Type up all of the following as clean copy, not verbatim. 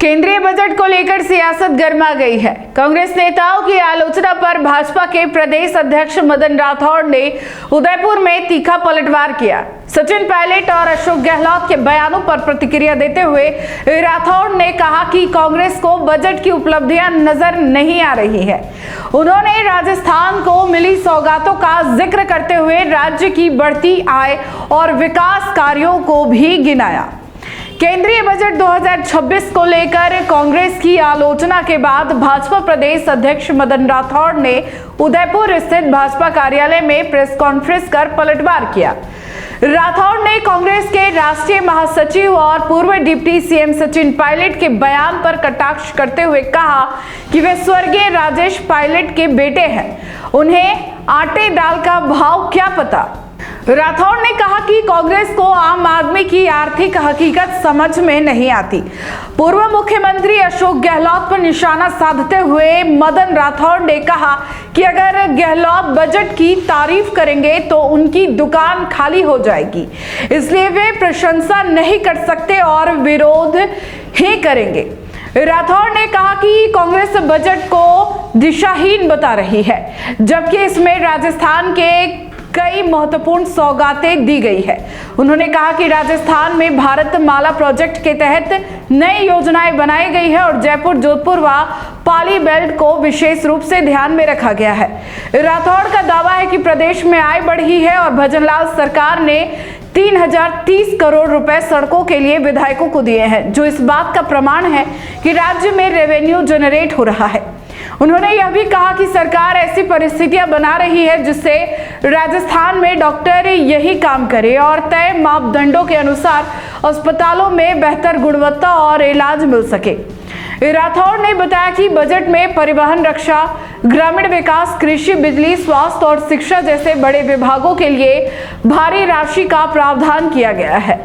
केंद्रीय बजट को लेकर सियासत गर्मा गई है। कांग्रेस नेताओं की आलोचना पर भाजपा के प्रदेश अध्यक्ष मदन राठौड़ ने उदयपुर में तीखा पलटवार किया। सचिन पायलट और अशोक गहलोत के बयानों पर प्रतिक्रिया देते हुए राठौड़ ने कहा कि कांग्रेस को बजट की उपलब्धियां नजर नहीं आ रही है। उन्होंने राजस्थान को मिली सौगातों का जिक्र करते हुए राज्य की बढ़ती आय और विकास कार्यों को भी गिनाया। केंद्रीय बजट 2026 को लेकर कांग्रेस की आलोचना के बाद भाजपा प्रदेश अध्यक्ष मदन राठौड़ ने उदयपुर स्थित भाजपा कार्यालय में प्रेस कॉन्फ्रेंस कर पलटवार किया। राठौड़ ने कांग्रेस के राष्ट्रीय महासचिव और पूर्व डिप्टी सीएम सचिन पायलट के बयान पर कटाक्ष करते हुए कहा कि वे स्वर्गीय राजेश पायलट के बेटे हैं, उन्हें आटे दाल का भाव क्या पता। राठौड़ ने कहा कि कांग्रेस को आम आदमी की आर्थिक हकीकत समझ में नहीं आती। पूर्व मुख्यमंत्री अशोक गहलोत पर निशाना साधते हुए मदन राठौड़ ने कहा कि अगर गहलोत बजट की तारीफ करेंगे तो उनकी दुकान खाली हो जाएगी, इसलिए वे प्रशंसा नहीं कर सकते और विरोध ही करेंगे। राठौड़ ने कहा कि कांग्रेस बजट को दिशाहीन बता रही है, जबकि इसमें राजस्थान के कई महत्वपूर्ण सौगातें दी गई है। उन्होंने कहा कि राजस्थान में भारत माला प्रोजेक्ट के तहत नई योजनाएं बनाई गई है और जयपुर, जोधपुर व पाली बेल्ट को विशेष रूप से ध्यान में रखा गया है। राठौड़ का दावा है कि प्रदेश में आय बढ़ी है और भजनलाल सरकार ने 3030 करोड़ रुपए सड़कों के लिए विधायकों को दिए हैं, जो इस बात का प्रमाण है कि राज्य में रेवेन्यू जनरेट हो रहा है। उन्होंने यह भी कहा कि सरकार ऐसी परिस्थितियां बना रही है जिससे राजस्थान में डॉक्टर यही काम करे और तय मापदंडों के अनुसार अस्पतालों में बेहतर गुणवत्ता और इलाज मिल सके। राठौड़ ने बताया कि बजट में परिवहन, रक्षा, ग्रामीण विकास, कृषि, बिजली, स्वास्थ्य और शिक्षा जैसे बड़े विभागों के लिए भारी राशि का प्रावधान किया गया है।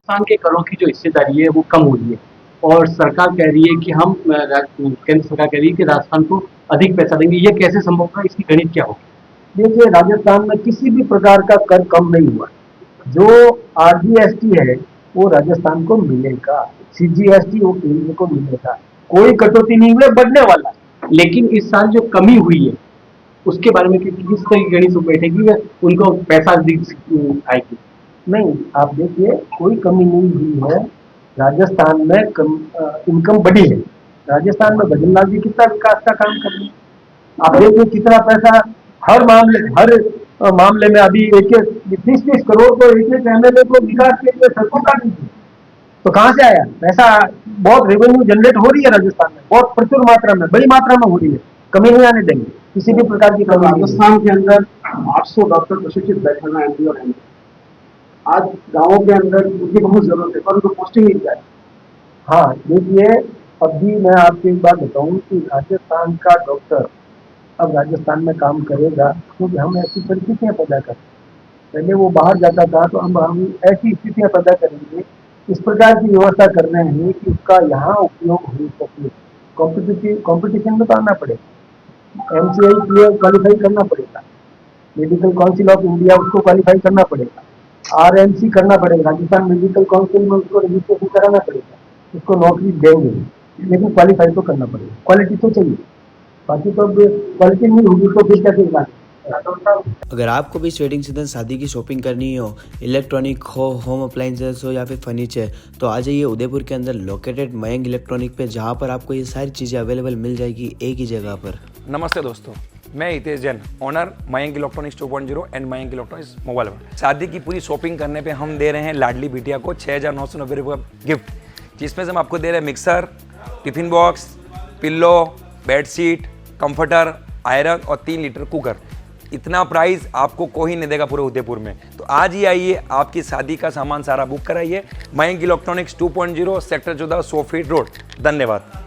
राजस्थान के करों की जो हिस्सेदारी है वो कम हो रही है और सरकार कह रही है कि हम केंद्र सरकार कह रही है कि राजस्थान को अधिक पैसा देंगे। ये कैसे संभव होगा, इसकी गणित क्या होगी? देखिए, राजस्थान में किसी भी प्रकार का कर कम नहीं हुआ। जो आरजीएसटी है वो राजस्थान को मिलेगा, सीजीएसटी वो केंद्र को मिलेगा, कोई कटौती नहीं हुई, बढ़ने वाला। लेकिन इस साल जो कमी हुई है उसके बारे में किस तरह की गणित बैठेगी, उनको पैसा आएगी? नहीं, आप देखिए, कोई कमी नहीं हुई है। राजस्थान में इनकम बढ़ी है। राजस्थान में भजनलाल जी कितना विकास का काम कर रहे हैं। आप देखिए कितना पैसा हर मामले में अभी 30 करोड़ तो एक एमएलए को विकास के लिए सड़कों का दीजिए, तो कहाँ से आया पैसा? बहुत रेवेन्यू जनरेट हो रही है राजस्थान में, बहुत प्रचुर मात्रा में, बड़ी मात्रा में हो रही है। कमी नहीं आने देंगे, किसी भी प्रकार की कमी। राजस्थान के अंदर 800 डॉक्टर प्रशिक्षित बैठे हुए एमडी और एमडी। आज गांवों के अंदर उनकी बहुत जरूरत है, परंतु पोस्टिंग नहीं जाए। हाँ, देखिए, अभी मैं आपको एक बात बताऊं कि राजस्थान का डॉक्टर अब राजस्थान में काम करेगा क्योंकि हम ऐसी परिस्थितियां पैदा करें। पहले वो बाहर जाता था, तो हम ऐसी स्थितियां पैदा करेंगे, इस प्रकार की व्यवस्था कर रहे हैं कि उसका यहाँ उपयोग हो सके। कॉम्पिटिशन में तो आना पड़ेगा, MCI क्वालिफाई करना पड़ेगा, मेडिकल काउंसिल ऑफ इंडिया उसको क्वालिफाई करना पड़ेगा, RMC करना पड़ेगा, राजस्थान मेडिकल काउंसिल में उसको रजिस्ट्रेशन कराना पड़ेगा, उसको नौकरी देंगे, लेकिन क्वालिफाई तो करना पड़ेगा, क्वालिटी तो चाहिए। बाकी तो क्वालिटी नहीं होगी तो फिर कैसे इलाज? अगर आपको भी इस वेडिंग सीजन शादी की शॉपिंग करनी हो, इलेक्ट्रॉनिक हो, होम अप्लाइंसेस हो या फिर फर्नीचर, तो आ जाइए उदयपुर के अंदर लोकेटेड मयंक इलेक्ट्रॉनिक पे, जहाँ पर आपको ये सारी चीज़ें अवेलेबल मिल जाएगी एक ही जगह पर। नमस्ते दोस्तों, मैं Hitesh Jain, owner Mayank electronics 2.0 and Mayank electronics mobile पर। शादी की पूरी शॉपिंग करने पे हम दे रहे हैं लाडली बिटिया को 6,990 रुपये का गिफ्ट, जिसमें से हम आपको दे रहे हैं mixer, tiffin box, pillow, bedsheet, comforter, iron और 3 लीटर कुकर। इतना प्राइस आपको कोई नहीं देगा पूरे उदयपुर में। तो आज ही आइए, आपकी शादी का सामान सारा बुक कराइए। Mayank electronics 2.0 sector 14 100 feet road. धन्यवाद।